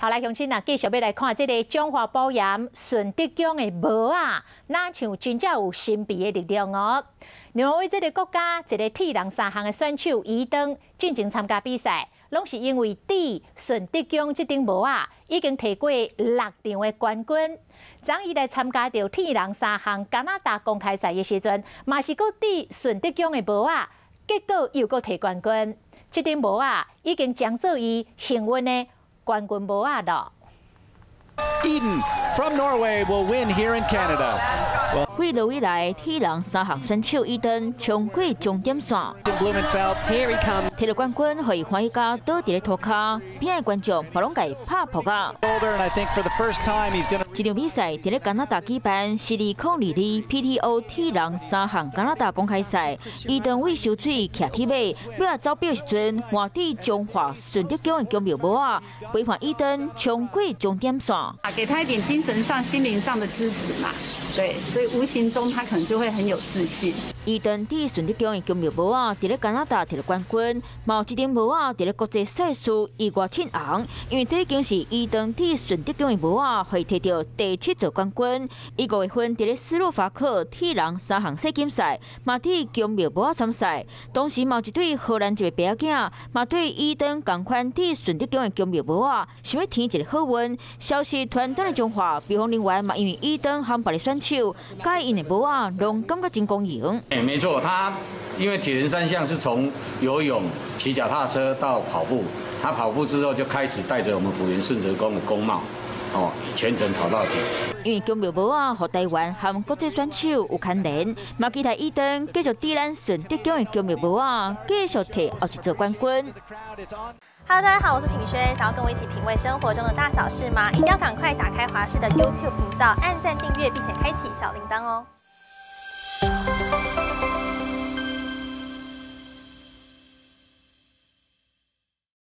好，来，乡亲啊，继续要来看这个中华保研顺德奖的帽啊，哪像真正有神秘的力量哦。挪威这个国家一个铁人三项的选手伊登进前参加比赛，拢是因为戴顺德奖这顶帽啊，已经摕过6场的冠军。当伊来参加到铁人三项加拿大公开赛的时阵，嘛是搁戴顺德奖的帽啊，结果又搁摕冠军。这顶帽啊，已经将做伊幸运的冠军帽啊了。Eden from Norway will win here in Canada. 为挪威来铁人三项选手伊登冲过终点线， Blumenfeld, here he comes. 摕到冠军，互伊欢喜甲倒伫咧涂骹，边的观众嘛拢甲伊拍扑啊！ Shoulder, and I think for the first time he's going to. 这场比赛伫咧加拿大举办，2022 PTO 铁人三项加拿大公开赛，伊登为收水徛铁马，要走表时阵，换伫中华顺德奖的奖苗帽啊，陪伴伊登冲过终点线。给他一点精神上、心灵上的支持嘛，对，所以无形中他可能就会很有自信。伊登伫顺德奖的奖苗帽啊，伫咧加拿大摕到冠军，嘛有一顶帽啊，伫咧国际赛事意外称红，因为这已经是伊登伫顺德奖的帽啊，可以摕到第7座冠军。伊5月份伫咧斯洛伐克铁人三项世锦赛，嘛伫奖苗帽啊参赛，当时嘛有一对荷兰籍的爸囝，嘛对伊登同款伫顺德奖的奖苗帽啊，想要添一个好运。消息传单的中华比方人员嘛，因为伊登和别的选手改因的帽啊，拢感觉真公平。没错，他因为铁人三项是从游泳、骑脚踏车到跑步，他跑步之后就开始带着我们辅仁顺泽宫的宫帽，全程跑到底。因为奖苗帽啊，和台湾和国际选手有牵连，嘛期待伊登继续伫咱顺德奖的奖苗帽啊，继续摕后一座冠军。Hello， 大家好，我是品轩。想要跟我一起品味生活中的大小事吗？一定要赶快打开华视的 YouTube 频道，按赞、订阅，并且开启小铃铛哦。